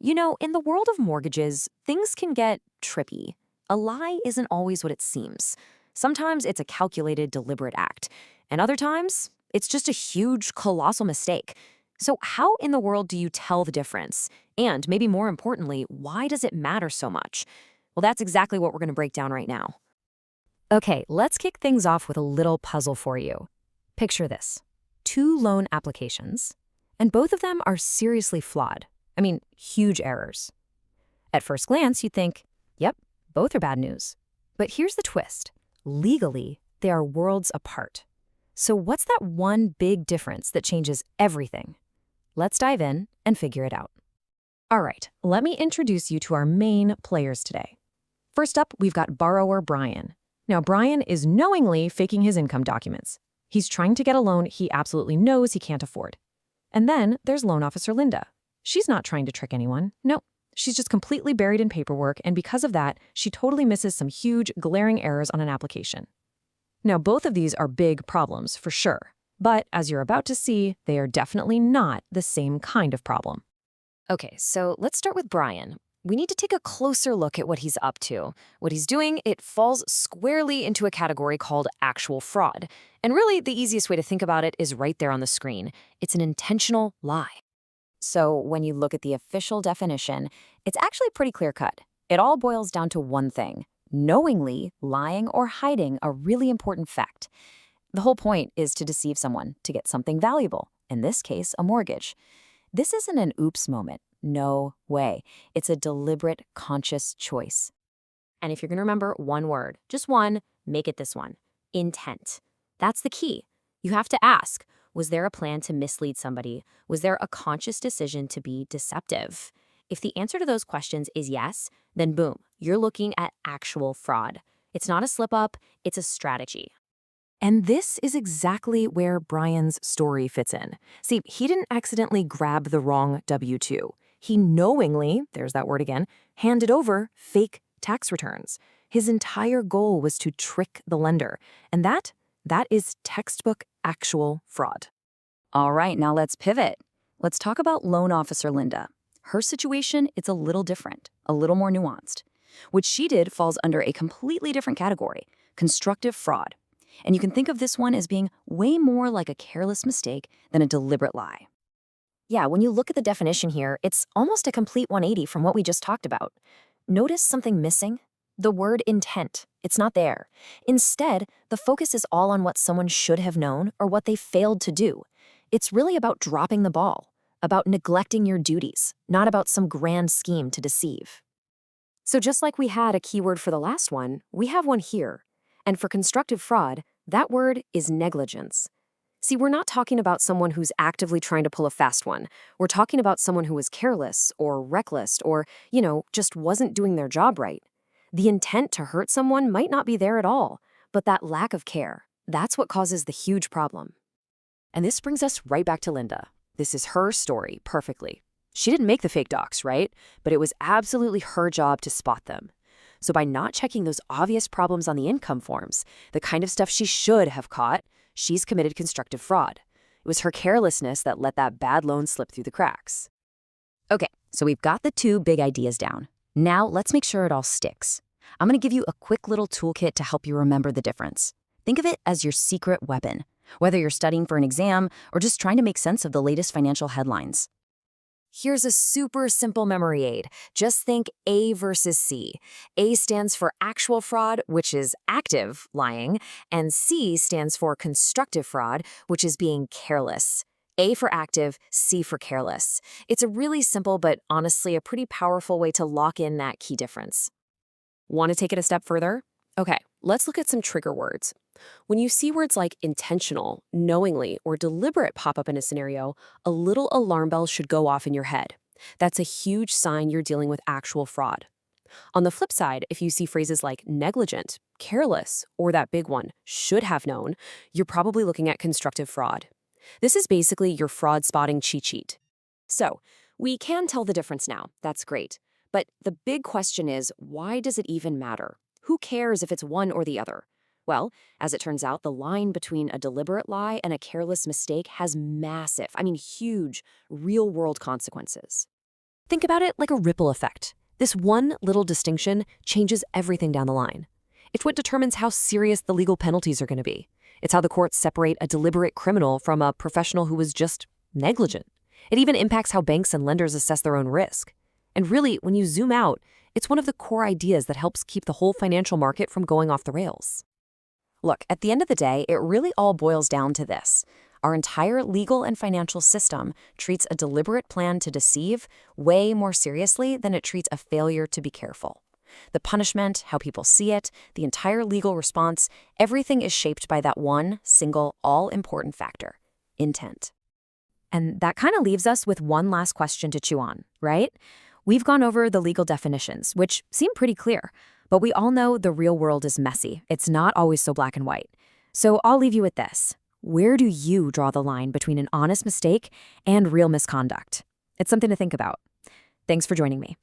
In the world of mortgages, things can get trippy. A lie isn't always what it seems. Sometimes it's a calculated, deliberate act, and other times it's just a huge, colossal mistake. So, how in the world do you tell the difference? And maybe more importantly, why does it matter so much? Well, that's exactly what we're going to break down right now. Okay, let's kick things off with a little puzzle for you. Picture this: two loan applications, and both of them are seriously flawed. I mean, huge errors. At first glance, you'd think, yep, both are bad news. But here's the twist. Legally, they are worlds apart. So what's that one big difference that changes everything? Let's dive in and figure it out. All right, let me introduce you to our main players today. First up, we've got borrower Brian. Now, Brian is knowingly faking his income documents. He's trying to get a loan he absolutely knows he can't afford. And then there's loan officer Linda. She's not trying to trick anyone. No, she's just completely buried in paperwork, and because of that, she totally misses some huge, glaring errors on an application. Now, both of these are big problems, for sure. But as you're about to see, they are definitely not the same kind of problem. Okay, so let's start with Brian. We need to take a closer look at what he's up to. What he's doing, it falls squarely into a category called actual fraud. And really, the easiest way to think about it is right there on the screen. It's an intentional lie. So when you look at the official definition, it's actually pretty clear-cut. It all boils down to one thing: knowingly lying or hiding a really important fact. The whole point is to deceive someone to get something valuable, in this case, a mortgage. This isn't an oops moment. No way. It's a deliberate, conscious choice. And if you're going to remember one word, just one, make it this one: intent. That's the key. You have to ask, was there a plan to mislead somebody? Was there a conscious decision to be deceptive? If the answer to those questions is yes, then boom, you're looking at actual fraud. It's not a slip-up, it's a strategy. And this is exactly where Brian's story fits in. See, he didn't accidentally grab the wrong W-2. He knowingly, there's that word again, handed over fake tax returns. His entire goal was to trick the lender, and that is textbook actual fraud. All right, now let's pivot. Let's talk about loan officer Linda. Her situation, it's a little different, a little more nuanced. What she did falls under a completely different category: constructive fraud. And you can think of this one as being way more like a careless mistake than a deliberate lie. Yeah, when you look at the definition here, it's almost a complete 180 from what we just talked about. Notice something missing? The word intent. It's not there. Instead, the focus is all on what someone should have known or what they failed to do. It's really about dropping the ball, about neglecting your duties, not about some grand scheme to deceive. So just like we had a keyword for the last one, we have one here. And for constructive fraud, that word is negligence. See, we're not talking about someone who's actively trying to pull a fast one. We're talking about someone who was careless or reckless or, just wasn't doing their job right. The intent to hurt someone might not be there at all, but that lack of care, that's what causes the huge problem. And this brings us right back to Linda. This is her story perfectly. She didn't make the fake docs, right? But it was absolutely her job to spot them. So by not checking those obvious problems on the income forms, the kind of stuff she should have caught, she's committed constructive fraud. It was her carelessness that let that bad loan slip through the cracks. Okay, so we've got the two big ideas down. Now let's make sure it all sticks. I'm going to give you a quick little toolkit to help you remember the difference. Think of it as your secret weapon, whether you're studying for an exam or just trying to make sense of the latest financial headlines. Here's a super simple memory aid. Just think A versus C. A stands for actual fraud, which is active lying, and C stands for constructive fraud, which is being careless. A for active, C for careless. It's a really simple but honestly a pretty powerful way to lock in that key difference. Want to take it a step further? Okay, let's look at some trigger words. When you see words like intentional, knowingly, or deliberate pop up in a scenario, a little alarm bell should go off in your head. That's a huge sign you're dealing with actual fraud. On the flip side, if you see phrases like negligent, careless, or that big one, should have known, you're probably looking at constructive fraud. This is basically your fraud spotting cheat sheet. So, we can tell the difference now. That's great. But the big question is, why does it even matter? Who cares if it's one or the other? Well, as it turns out, the line between a deliberate lie and a careless mistake has massive, huge, real-world consequences. Think about it like a ripple effect. This one little distinction changes everything down the line. It's what determines how serious the legal penalties are going to be. It's how the courts separate a deliberate criminal from a professional who was just negligent. It even impacts how banks and lenders assess their own risk. And really, when you zoom out, it's one of the core ideas that helps keep the whole financial market from going off the rails. Look, at the end of the day, it really all boils down to this. Our entire legal and financial system treats a deliberate plan to deceive way more seriously than it treats a failure to be careful. The punishment, how people see it, the entire legal response, everything is shaped by that one single, all-important factor: intent. And that kind of leaves us with one last question to chew on, right? We've gone over the legal definitions, which seem pretty clear, but we all know the real world is messy. It's not always so black and white. So I'll leave you with this. Where do you draw the line between an honest mistake and real misconduct? It's something to think about. Thanks for joining me.